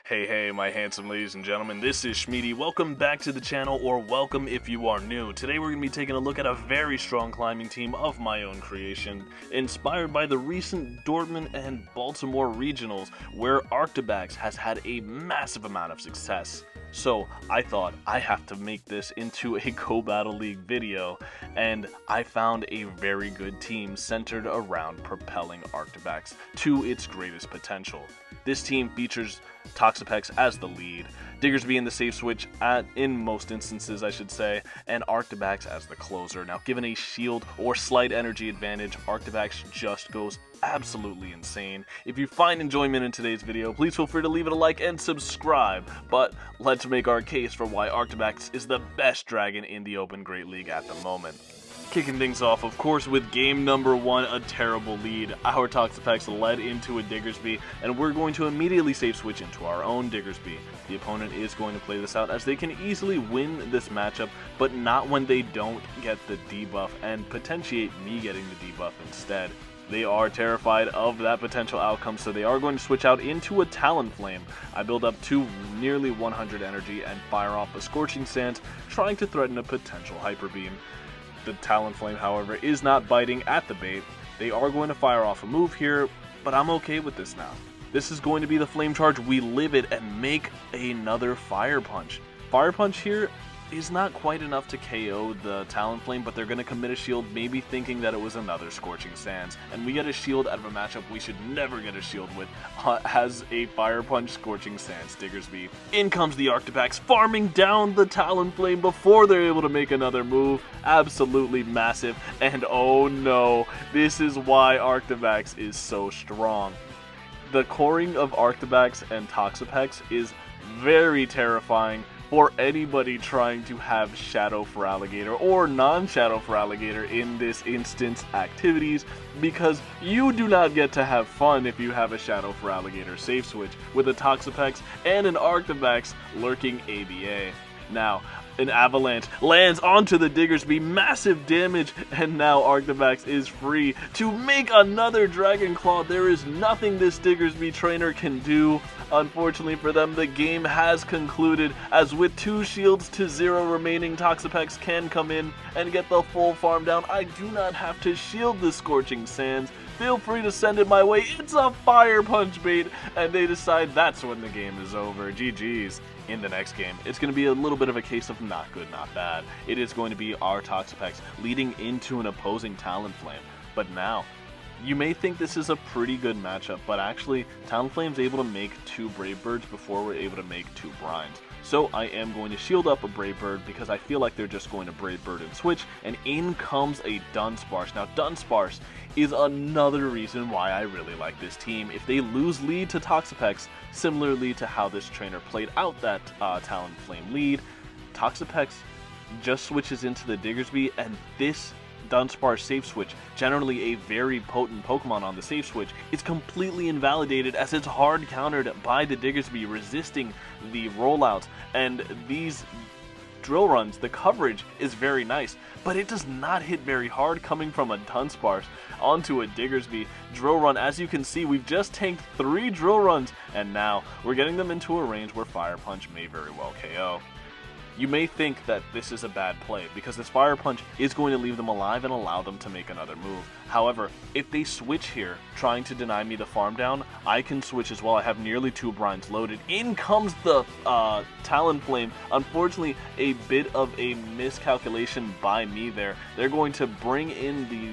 Hey, my handsome ladies and gentlemen, this is Shmeaty. Welcome back to the channel, or welcome if you are new. Today we're going to be taking a look at a very strong climbing team of my own creation, inspired by the recent Dortmund and Baltimore regionals, where ARCTIBAX has had a massive amount of success. So I thought I have to make this into a Go Battle League video, and I found a very good team centered around propelling ARCTIBAX to its greatest potential. This team features ARCTIBAX as the lead, Diggersby in the safe switch in most instances I should say, and ARCTIBAX as the closer. Now given a shield or slight energy advantage, ARCTIBAX just goes absolutely insane. If you find enjoyment in today's video, please feel free to leave it a like and subscribe, but let's make our case for why ARCTIBAX is the best dragon in the Open Great League at the moment. Kicking things off, of course, with game number 1, a terrible lead. Our ARCTIBAX led into a Diggersby, and we're going to immediately safe switch into our own Diggersby. The opponent is going to play this out, as they can easily win this matchup, but not when they don't get the debuff and potentiate me getting the debuff instead. They are terrified of that potential outcome, so they are going to switch out into a Talonflame. I build up to nearly 100 energy and fire off a Scorching Sands, trying to threaten a potential Hyper Beam. The Talonflame, however, is not biting at the bait. They are going to fire off a move here, but I'm okay with this now. This is going to be the Flame Charge. We live it and make another Fire Punch. Fire Punch here is not quite enough to KO the Talonflame, but they're going to commit a shield, maybe thinking that it was another Scorching Sands. And we get a shield out of a matchup we should never get a shield with, as a Fire Punch Scorching Sands Diggersby. In comes the ARCTIBAX, farming down the Talonflame before they're able to make another move. Absolutely massive, and oh no, this is why ARCTIBAX is so strong. The coring of ARCTIBAX and ARCTIBAX is very terrifying for anybody trying to have Shadow for Alligator or non-Shadow for Alligator in this instance activities, because you do not get to have fun if you have a Shadow for Alligator safe switch with a ARCTIBAX and an ARCTIBAX lurking ABA. Now, an Avalanche lands onto the Diggersby, massive damage, and now ARCTIBAX is free to make another Dragon Claw. There is nothing this Diggersby trainer can do. Unfortunately for them, the game has concluded, as with 2 shields to 0 remaining, ARCTIBAX can come in and get the full farm down. I do not have to shield the Scorching Sands. Feel free to send it my way. It's a Fire Punch bait, and they decide that's when the game is over. GG's. In the next game, it's going to be a little bit of a case of not good, not bad. It is going to be our ARCTIBAX leading into an opposing Talonflame. But now, you may think this is a pretty good matchup, but actually, Talonflame's able to make 2 Brave Birds before we're able to make 2 Brines. So I am going to shield up a Brave Bird because I feel like they're just going to Brave Bird and switch, and in comes a Dunsparce. Now Dunsparce is another reason why I really like this team. If they lose lead to ARCTIBAX, similarly to how this trainer played out that Talonflame lead, ARCTIBAX just switches into the Diggersby, and this Dunsparce safe switch, generally a very potent Pokemon on the safe switch, is completely invalidated as it's hard countered by the Diggersby, resisting the rollouts. And these drill runs, the coverage is very nice, but it does not hit very hard coming from a Dunsparce onto a Diggersby. Drill run, as you can see, we've just tanked 3 drill runs, and now we're getting them into a range where Fire Punch may very well KO. You may think that this is a bad play, because this Fire Punch is going to leave them alive and allow them to make another move. However, if they switch here, trying to deny me the farm down, I can switch as well. I have nearly 2 Brines loaded. In comes the Talonflame. Unfortunately, a bit of a miscalculation by me there. They're going to bring in the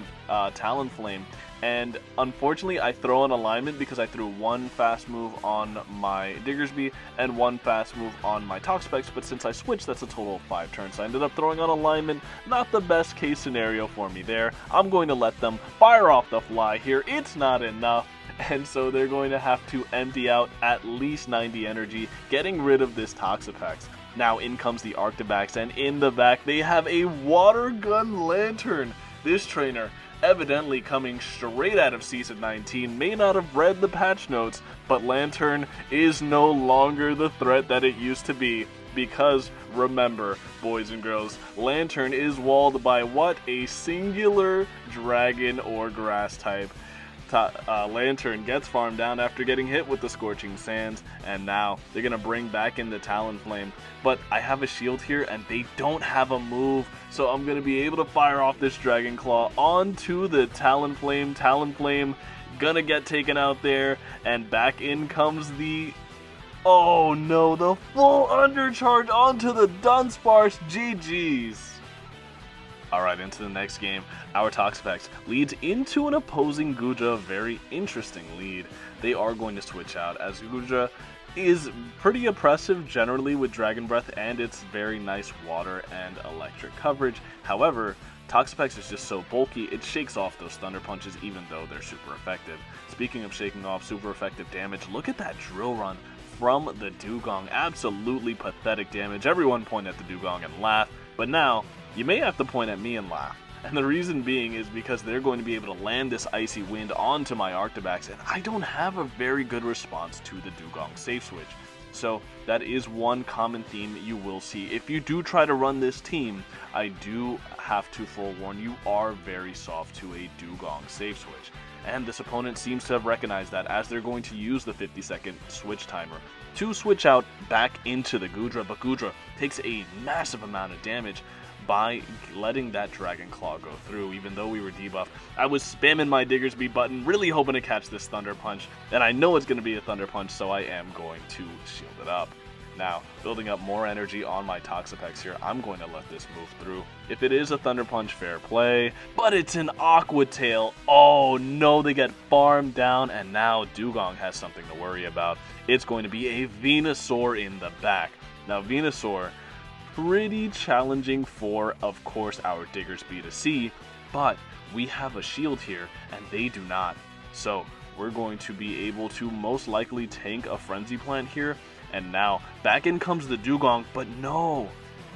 Talonflame, and unfortunately I throw an alignment because I threw 1 fast move on my Diggersby and 1 fast move on my ARCTIBAX, but since I switched, that's a total of 5 turns. So I ended up throwing on alignment. Not the best case scenario for me there. I'm going to let them fire off the fly here. It's not enough, and so they're going to have to empty out at least 90 energy, getting rid of this ARCTIBAX. Now in comes the ARCTIBAX, and in the back they have a Water Gun Lantern. This trainer, evidently coming straight out of Season 19, may not have read the patch notes, but Lantern is no longer the threat that it used to be. Because, remember, boys and girls, Lantern is walled by what? A singular dragon or grass type. Lantern gets farmed down after getting hit with the Scorching Sands, and now they're going to bring back in the Talonflame. But I have a shield here, and they don't have a move, so I'm going to be able to fire off this Dragon Claw onto the Talonflame. Talonflame gonna get taken out there, and back in comes the... Oh no, the full undercharge onto the Dunsparce. GG's. Alright, into the next game. Our ARCTIBAX leads into an opposing Goodra. Very interesting lead. They are going to switch out, as Goodra is pretty oppressive generally with Dragon Breath and its very nice water and electric coverage. However, ARCTIBAX is just so bulky, it shakes off those Thunder Punches even though they're super effective. Speaking of shaking off super effective damage, look at that Drill Run from the Dugong. Absolutely pathetic damage. Everyone point at the Dugong and laugh, but now you may have to point at me and laugh. And the reason being is because they're going to be able to land this Icy Wind onto my ARCTIBAX, and I don't have a very good response to the Dugong safe switch. So that is one common theme you will see. If you do try to run this team, I do have to forewarn you are very soft to a Dugong safe switch. And this opponent seems to have recognized that, as they're going to use the 50-second switch timer to switch out back into the Goodra. But Goodra takes a massive amount of damage by letting that Dragon Claw go through. Even though we were debuffed, I was spamming my Diggersby button, really hoping to catch this Thunder Punch, and I know it's going to be a Thunder Punch, so I am going to shield it up. Now, building up more energy on my ARCTIBAX here, I'm going to let this move through. If it is a Thunder Punch, fair play, but it's an Aqua Tail. Oh no, they get farmed down, and now Dugong has something to worry about. It's going to be a Venusaur in the back. Now, Venusaur, pretty challenging for, of course, our Diggersby to see, but we have a shield here, and they do not. So, we're going to be able to most likely tank a Frenzy Plant here. And now, back in comes the Dugong, but no!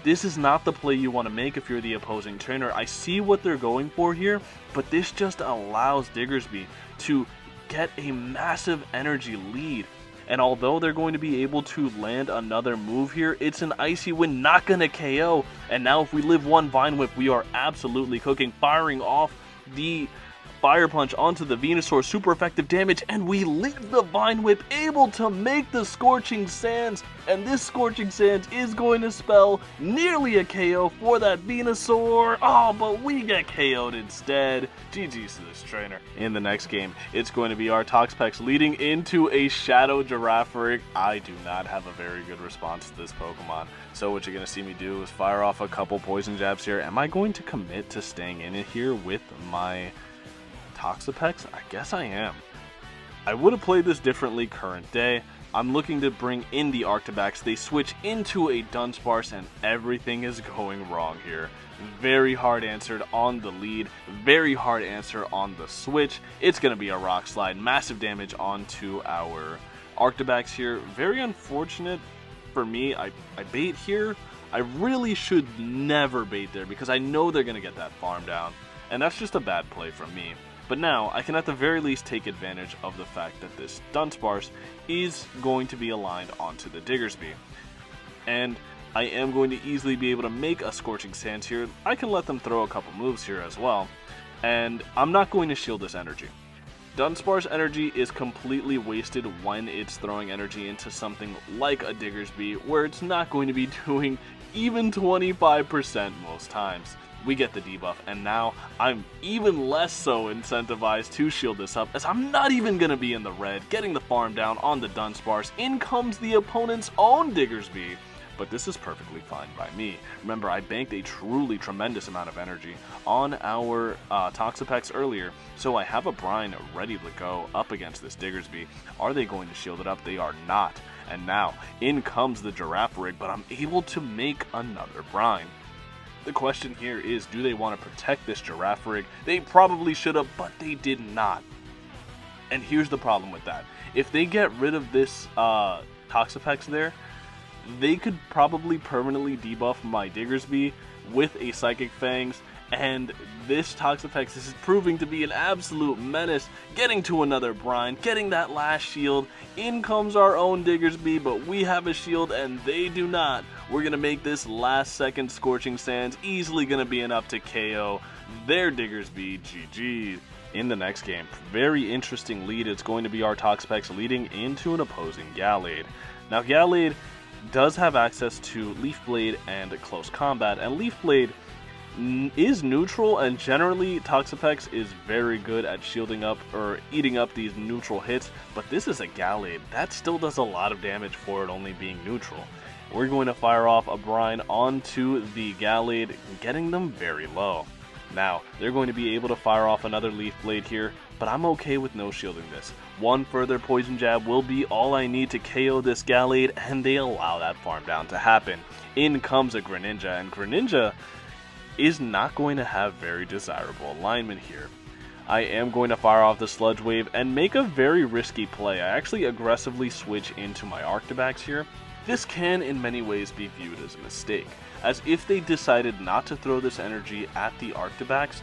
This is not the play you want to make if you're the opposing trainer. I see what they're going for here, but this just allows Diggersby to get a massive energy lead. And although they're going to be able to land another move here, it's an Icy Wind, not going to KO. And now if we live one Vine Whip, we are absolutely cooking, firing off the Fire Punch onto the Venusaur, super effective damage, and we live the Vine Whip, able to make the Scorching Sands, and this Scorching Sands is going to spell nearly a KO for that Venusaur. Oh, but we get KO'd instead. GG's to this trainer. In the next game, it's going to be our ARCTIBAX leading into a Shadow Girafarig. I do not have a very good response to this Pokemon, so what you're going to see me do is fire off a couple Poison Jabs here. Am I going to commit to staying in it here with my ARCTIBAX? I guess I am. I would have played this differently current day. I'm looking to bring in the ARCTIBAX. They switch into a Dunsparce, and everything is going wrong here. Very hard answered on the lead, very hard answer on the switch. It's going to be a Rock Slide, massive damage onto our ARCTIBAX here. Very unfortunate for me. I bait here. I really should never bait there because I know they're going to get that farm down, and that's just a bad play from me. But now, I can at the very least take advantage of the fact that this Dunsparce is going to be aligned onto the Diggersby. And I am going to easily be able to make a Scorching Sands here. I can let them throw a couple moves here as well. And I'm not going to shield this energy. Dunsparce energy is completely wasted when it's throwing energy into something like a Diggersby, where it's not going to be doing even 25% most times. We get the debuff, and now I'm even less so incentivized to shield this up, as I'm not even going to be in the red. Getting the farm down on the Dunsparce, in comes the opponent's own Diggersby, but this is perfectly fine by me. Remember, I banked a truly tremendous amount of energy on our ARCTIBAX earlier, so I have a Brine ready to go up against this Diggersby. Are they going to shield it up? They are not, and now in comes the Girafarig, but I'm able to make another Brine. The question here is, do they want to protect this Girafarig? They probably should have, but they did not. And here's the problem with that. If they get rid of this ARCTIBAX there, they could probably permanently debuff my Diggersby with a Psychic Fangs, and this ARCTIBAX is proving to be an absolute menace, getting to another Brine, getting that last shield. In comes our own Diggersby, but we have a shield and they do not. We're going to make this last second Scorching Sands easily going to be enough to KO their Diggersby. GG. in the next game. Very interesting lead. It's going to be our ARCTIBAX leading into an opposing Gallade. Now Gallade does have access to Leaf Blade and Close Combat, and Leaf Blade is neutral, and generally Toxapex is very good at shielding up or eating up these neutral hits, but this is a Gallade. That still does a lot of damage for it only being neutral. We're going to fire off a Brine onto the Gallade, getting them very low. Now, they're going to be able to fire off another Leaf Blade here, but I'm okay with no shielding this. One further Poison Jab will be all I need to KO this Gallade, and they allow that farm down to happen. In comes a Greninja, and Greninja is not going to have very desirable alignment here. I am going to fire off the Sludge Wave and make a very risky play. I actually aggressively switch into my ARCTIBAX here. This can in many ways be viewed as a mistake, as if they decided not to throw this energy at the ARCTIBAX,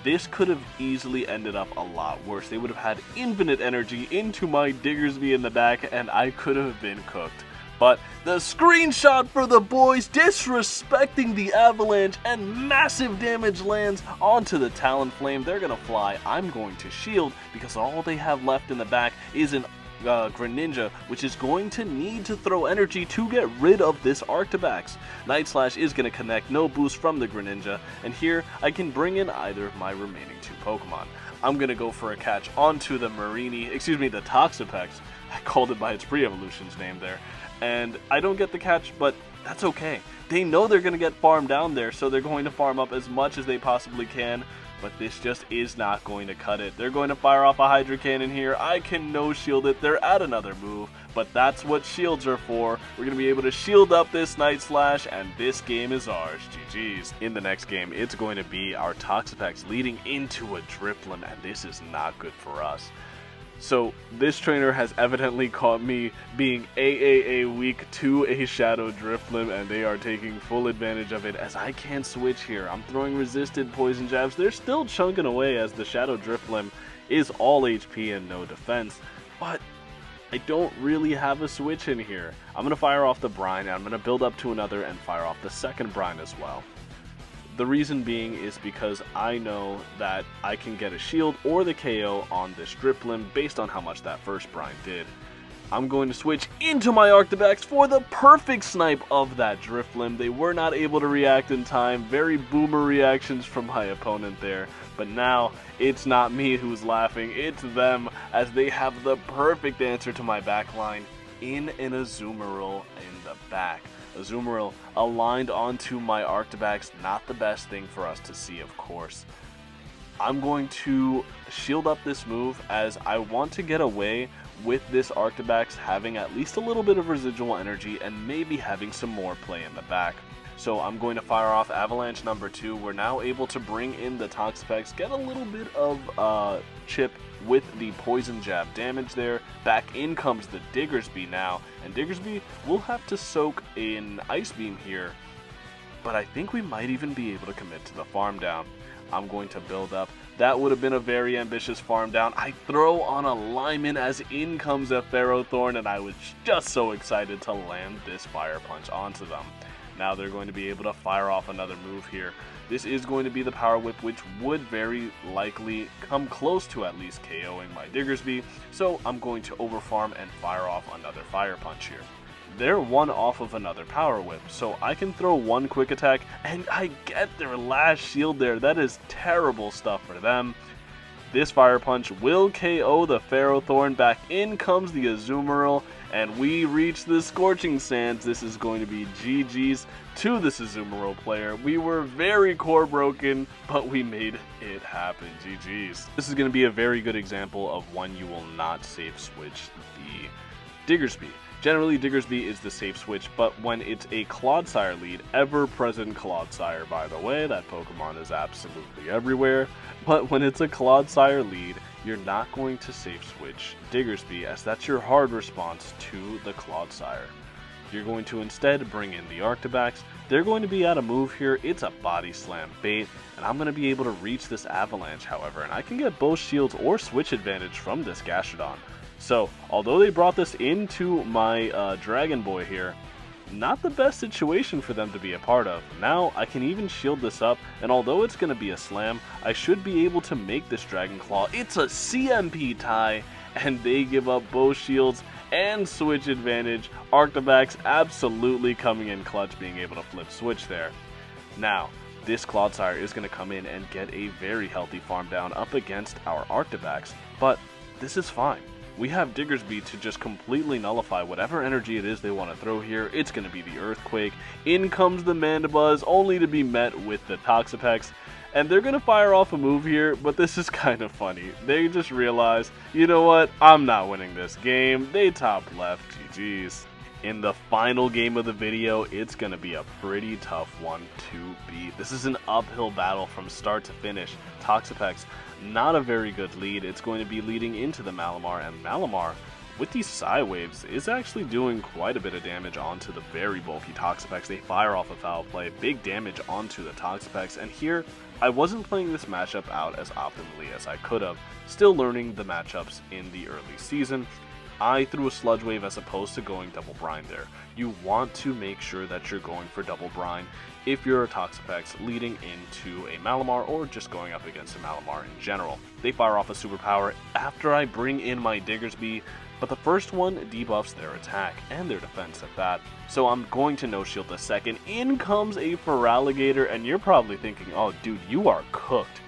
this could have easily ended up a lot worse. They would have had infinite energy into my Diggersby in the back, and I could have been cooked. But the screenshot for the boys, disrespecting the Avalanche, and massive damage lands onto the Talonflame. They're going to fly. I'm going to shield because all they have left in the back is an Greninja, which is going to need to throw energy to get rid of this ARCTIBAX. Night Slash is going to connect, no boost from the Greninja, and here I can bring in either of my remaining two Pokemon. I'm going to go for a catch onto the the Toxapex. I called it by its pre-evolution's name there. And I don't get the catch, but that's okay. They know they're going to get farmed down there, so they're going to farm up as much as they possibly can. But this just is not going to cut it. They're going to fire off a Hydro Cannon here. I can no-shield it. They're at another move, but that's what shields are for. We're going to be able to shield up this Night Slash, and this game is ours. GG's. In the next game, it's going to be our Toxapex leading into a Drifloon, and this is not good for us. So this trainer has evidently caught me being AAA weak to a Shadow Drifloon, and they are taking full advantage of it as I can't switch here. I'm throwing resisted Poison Jabs. They're still chunking away as the Shadow Drifloon is all HP and no defense, but I don't really have a switch in here. I'm going to fire off the Brine, and I'm going to build up to another and fire off the second Brine as well. The reason being is because I know that I can get a shield or the KO on this Drifloon based on how much that first Brine did. I'm going to switch into my ARCTIBAX for the perfect snipe of that Drifloon. They were not able to react in time. Very boomer reactions from my opponent there. But now, it's not me who's laughing, it's them, as they have the perfect answer to my backline in an Azumarill in the back. Azumarill aligned onto my ARCTIBAX, not the best thing for us to see, of course. I'm going to shield up this move as I want to get away with this ARCTIBAX having at least a little bit of residual energy and maybe having some more play in the back. So I'm going to fire off Avalanche number 2. We're now able to bring in the Toxapex, get a little bit of chip with the Poison Jab damage there. Back in comes the Diggersby now, and Diggersby will have to soak in Ice Beam here, but I think we might even be able to commit to the farm down. I'm going to build up. That would have been a very ambitious farm down. I throw on a Lyman as in comes a Ferrothorn, and I was just so excited to land this Fire Punch onto them. Now they're going to be able to fire off another move here. This is going to be the Power Whip, which would very likely come close to at least KOing my Diggersby, so I'm going to overfarm and fire off another Fire Punch here. They're one off of another Power Whip, so I can throw one Quick Attack, and I get their last shield there. That is terrible stuff for them. This Fire Punch will KO the Ferrothorn. Back in comes the Azumarill, and we reach the Scorching Sands. This is going to be GG's to this Azumarill player. We were very core broken, but we made it happen. GG's. This is going to be a very good example of when you will not safe switch the Diggersby. Generally, Diggersby is the safe switch, but when it's a Clodsire lead, ever-present Clodsire, by the way, that Pokemon is absolutely everywhere, but when it's a Clodsire lead, you're not going to safe switch Diggersby, as that's your hard response to the Clodsire. You're going to instead bring in the ARCTIBAX. They're going to be out of move here. It's a Body Slam bait, and I'm going to be able to reach this Avalanche, however, and I can get both shields or switch advantage from this Gastrodon. So, although they brought this into my Dragon Boy here, not the best situation for them to be a part of. Now I can even shield this up, and although it's going to be a slam, I should be able to make this Dragon Claw. It's a CMP tie, and they give up both shields and switch advantage. ARCTIBAX absolutely coming in clutch, being able to flip switch there. Now, this Clodsire is going to come in and get a very healthy farm down up against our ARCTIBAX, but this is fine. We have Diggersby to just completely nullify whatever energy it is they want to throw here. It's going to be the Earthquake. In comes the Mandibuzz, only to be met with the Toxapex. And they're going to fire off a move here, but this is kind of funny. They just realize, you know what, I'm not winning this game. They top left, GG's. In the final game of the video, it's going to be a pretty tough one to beat. This is an uphill battle from start to finish. Toxapex, not a very good lead. It's going to be leading into the Malamar, and Malamar, with these Psy Waves, is actually doing quite a bit of damage onto the very bulky Toxapex. They fire off a Foul Play, big damage onto the Toxapex, and here, I wasn't playing this matchup out as optimally as I could have, still learning the matchups in the early season. I threw a Sludge Wave as opposed to going Double Brine there. You want to make sure that you're going for Double Brine if you're a Toxapex leading into a Malamar or just going up against a Malamar in general. They fire off a Superpower after I bring in my Diggersby, but the first one debuffs their attack and their defense at that. So I'm going to no-shield the second. In comes a Feraligatr, and you're probably thinking, oh dude, you are cooked.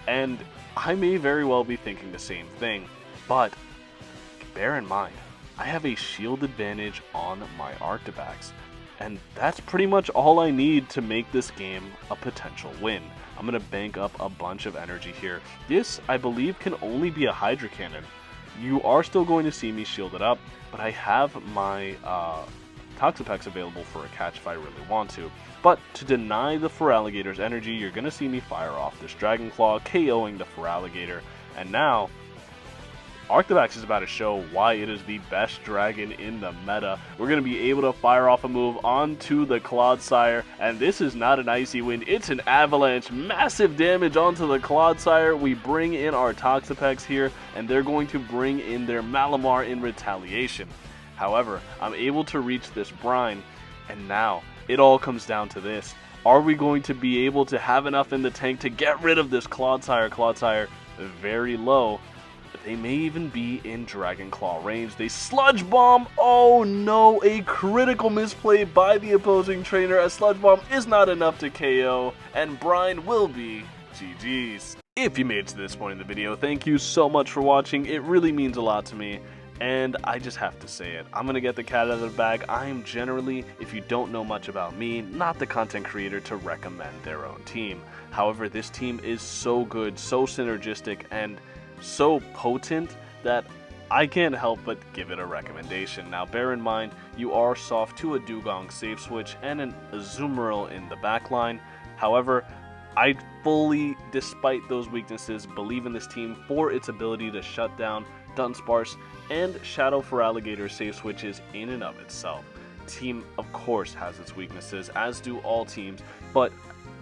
And I may very well be thinking the same thing, but bear in mind, I have a shield advantage on my ARCTIBAX, and that's pretty much all I need to make this game a potential win. I'm going to bank up a bunch of energy here. This, I believe, can only be a Hydra Cannon. You are still going to see me shield it up, but I have my Toxapex available for a catch if I really want to. But to deny the Feraligator's energy, you're going to see me fire off this Dragon Claw, KOing the Feraligatr, and now ARCTIBAX is about to show why it is the best dragon in the meta. We're going to be able to fire off a move onto the Clodsire, and this is not an Icy Wind, it's an Avalanche. Massive damage onto the Clodsire. We bring in our Toxapex here, and they're going to bring in their Malamar in retaliation. However, I'm able to reach this Brine, and now it all comes down to this. Are we going to be able to have enough in the tank to get rid of this Clodsire? Clodsire very low. They may even be in Dragon Claw range. They Sludge Bomb. Oh no, a critical misplay by the opposing trainer. A Sludge Bomb is not enough to KO, and Brine will be GG's. If you made it to this point in the video, thank you so much for watching. It really means a lot to me, and I just have to say it. I'm gonna get the cat out of the bag. I am generally, if you don't know much about me, not the content creator to recommend their own team. However, this team is so good, so synergistic, and so potent that I can't help but give it a recommendation. Now bear in mind, you are soft to a Dugong safe switch and an Azumarill in the backline. However, I fully, despite those weaknesses, believe in this team for its ability to shut down Dunsparce and Shadow Feraligatr safe switches in and of itself. Team, of course, has its weaknesses, as do all teams, but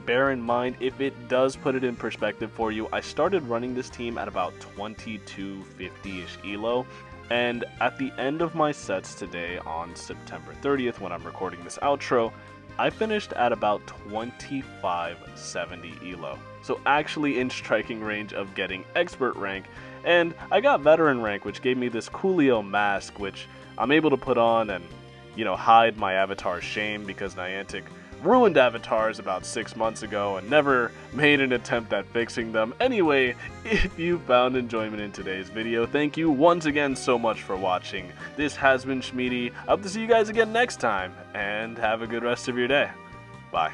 bear in mind, if it does put it in perspective for you, I started running this team at about 2250-ish ELO, and at the end of my sets today on September 30th, when I'm recording this outro, I finished at about 2570 ELO. So actually in striking range of getting expert rank, and I got veteran rank, which gave me this Coolio mask, which I'm able to put on and, you know, hide my avatar's shame because Niantic ruined avatars about 6 months ago and never made an attempt at fixing them. Anyway, if you found enjoyment in today's video, thank you once again so much for watching. This has been Shmeaty. I hope to see you guys again next time, and have a good rest of your day. Bye.